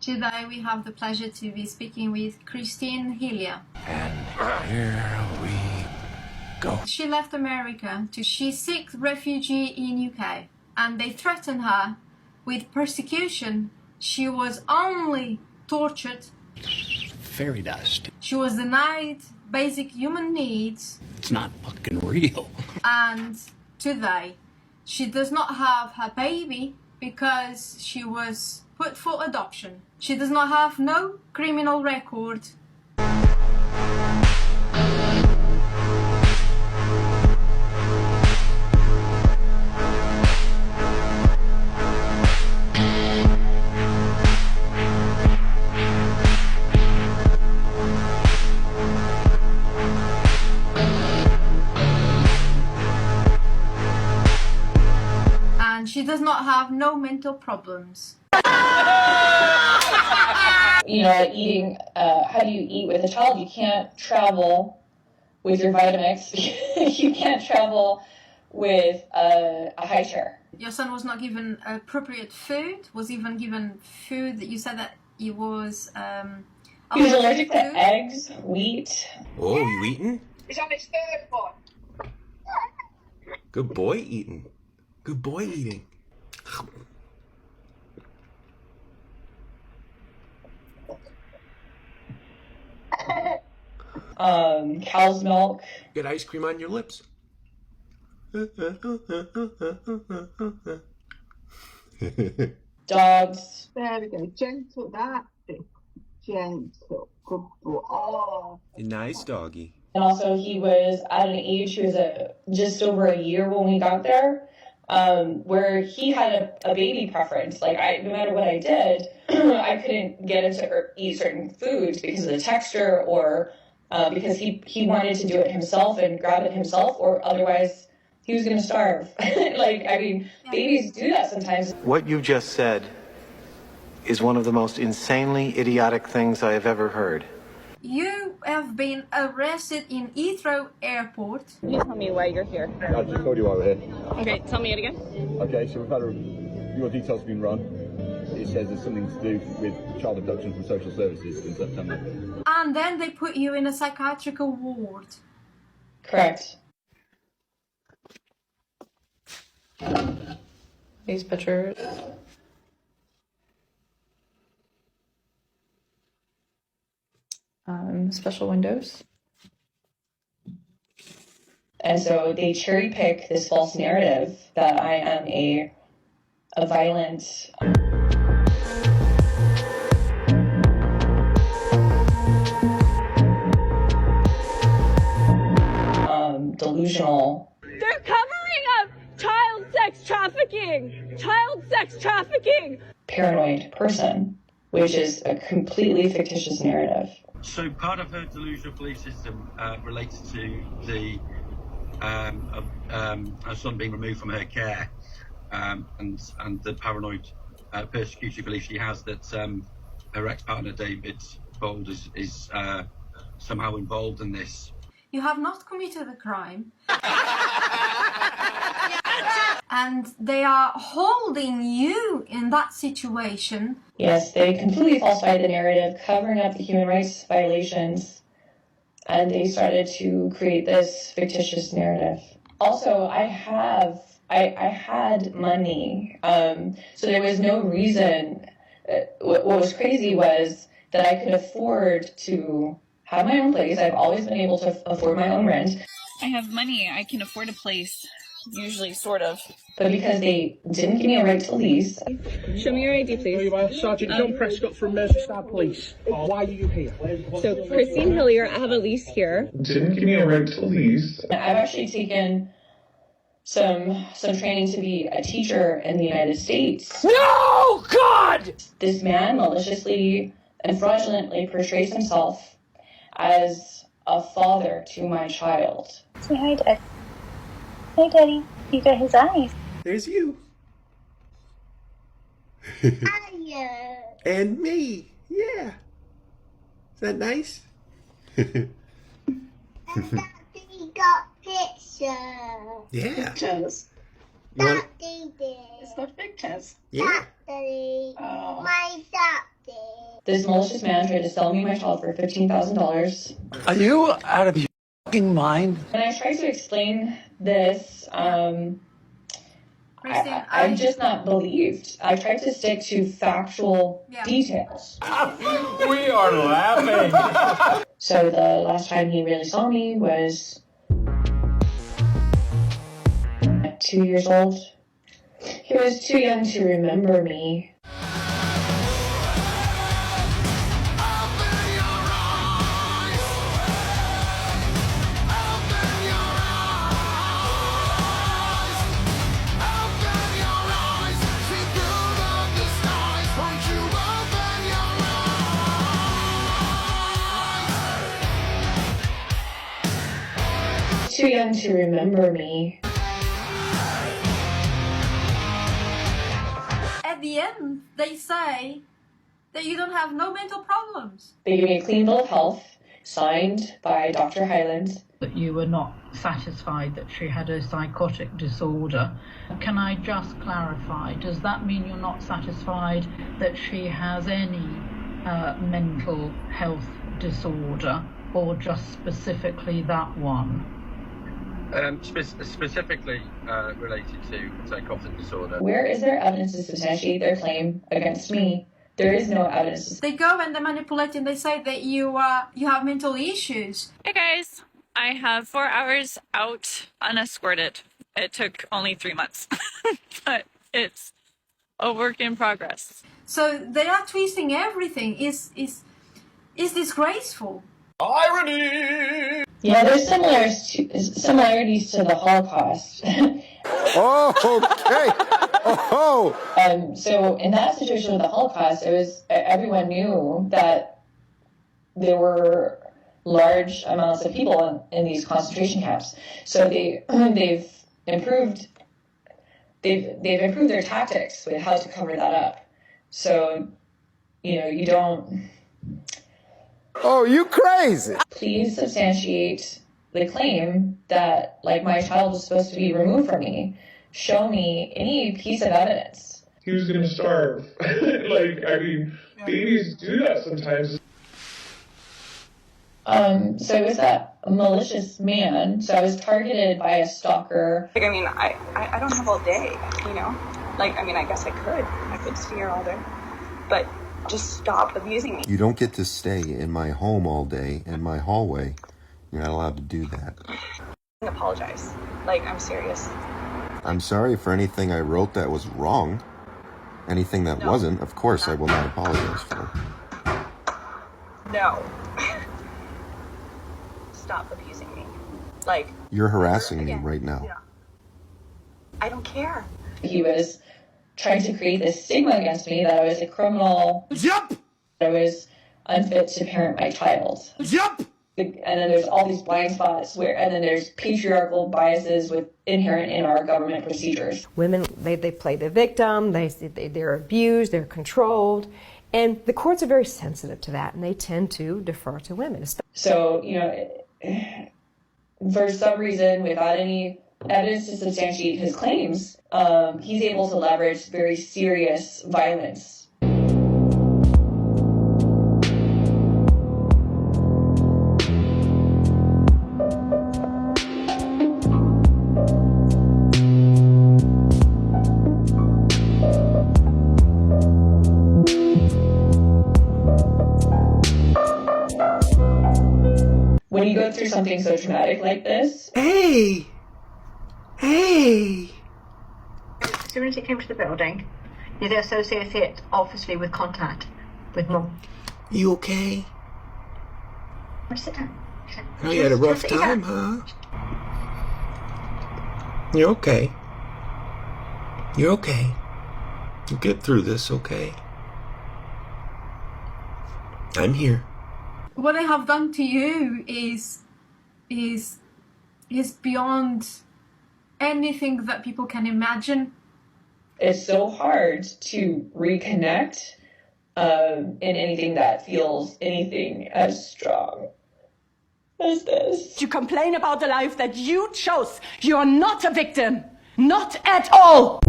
Today we have the pleasure to be speaking with Christine Hillier. And here we go. She left America she seeks refugee in UK, and they threatened her with persecution. She was only tortured. Fairy dust. She was denied basic human needs. It's not fucking real. And today she does not have her baby because she was put for adoption. She does not have no criminal record. And she does not have no mental problems. You know, eating, how do you eat with a child? You can't travel with your Vitamix. You can't travel with a high chair. Your son was not given appropriate food, was even given food that you said that he was He was allergic to eggs, wheat. Oh, you eating? He's on his third one. Good boy eating. Good boy eating. Cow's milk. Get ice cream on your lips. Dogs. There we go. Gentle, that bit. Gentle. Good boy. Oh. Nice doggy. And also he was at an age, he was just over a year when we got there, where he had a baby preference. Like, no matter what I did, I couldn't get him to eat certain foods because of the texture, or because he wanted to do it himself and grab it himself, or otherwise he was going to starve. Like, I mean, babies do that sometimes. What you just said is one of the most insanely idiotic things I have ever heard. You have been arrested in Heathrow Airport. Can you tell me why you're here? I just told you why we're here. Okay, tell me it again. Okay, so we've had your details have been run. It says there's something to do with child abduction from social services in September. And then they put you in a psychiatrical ward. Correct. These pictures. Special windows. And so they cherry pick this false narrative that I am a violent, delusional. They're covering up child sex trafficking! Child sex trafficking! Paranoid person, which is a completely fictitious narrative. So part of her delusional belief system relates to the her son being removed from her care, and the paranoid persecutory belief she has that her ex-partner David Bold is somehow involved in this. You have not committed a crime. And they are holding you in that situation. Yes, they completely falsified the narrative, covering up the human rights violations, and they started to create this fictitious narrative. Also, I had money, so there was no reason. What was crazy was that I could afford to have my own place. I've always been able to afford my own rent. I have money, I can afford a place. Usually, sort of. But because they didn't give me a right to lease. Show me your ID, please. Sergeant John Prescott from Merseyside Police. Why are you here? So, Christine Hillier, I have a lease here. Didn't give me a right to lease. I've actually taken some training to be a teacher in the United States. No! God! This man maliciously and fraudulently portrays himself as a father to my child. Say hi, Dad. Hey, Daddy. You got his eyes. There's you. And me. Yeah. Is that nice? And Daddy got pictures. Yeah. Pictures. Daddy did. It's got pictures. Yeah. Daddy. Oh. My dad This malicious man tried to sell me my child for $15,000. Are you out of your fucking mind? When I tried to explain this, I'm just not believed. I tried to stick to factual details. We are laughing. So the last time he really saw me was at 2 years old. He was too young to remember me. Too young to remember me. At the end, they say that you don't have no mental problems. They gave me a clean bill of health, signed by Dr. Hyland. That you were not satisfied that she had a psychotic disorder. Can I just clarify, does that mean you're not satisfied that she has any mental health disorder, or just specifically that one? Specifically related to psychotic disorder. Where is there evidence to substantiate their claim against me? There is no evidence. They go and they manipulate and they say that you have mental issues. Hey guys, I have 4 hours out unescorted. It took only 3 months, but it's a work in progress. So they are twisting everything. Is disgraceful. Irony! Yeah, there's similarities to the Holocaust. Oh, okay. Oh. So in that situation with the Holocaust, everyone knew that there were large amounts of people in these concentration camps. So they've improved their tactics with how to cover that up. So, you don't. Oh, you crazy! Please substantiate the claim that, my child was supposed to be removed from me. Show me any piece of evidence. He was going to starve. Babies do that sometimes. So it was that malicious man. So I was targeted by a stalker. I don't have all day, I guess I could stay here all day, but just stop abusing me. You don't get to stay in my home all day, in my hallway. You're not allowed to do that. I apologize. I'm serious. I'm sorry for anything I wrote that was wrong. Anything that wasn't, of course, I will not apologize for. No. Stop abusing me. You're harassing me right now. Yeah. I don't care. He was trying to create this stigma against me that I was a criminal. Yup! That I was unfit to parent my child. Yup! And then there's all these blind spots and then there's patriarchal biases inherent in our government procedures. Women, they play the victim, they're abused, they're controlled, and the courts are very sensitive to that, and they tend to defer to women. So, for some reason, without any evidence to substantiate his claims, he's able to leverage very serious violence. When you go through something so traumatic like this... Hey! As soon as he came to the building, you associate it obviously with contact with Mum. You okay? Sit down. Oh, you had a rough time, huh? You're okay. You're okay. You'll get through this, okay? I'm here. What they have done to you is beyond anything that people can imagine. It's so hard to reconnect in anything that feels anything as strong as this. You complain about the life that you chose. You are not a victim. Not at all.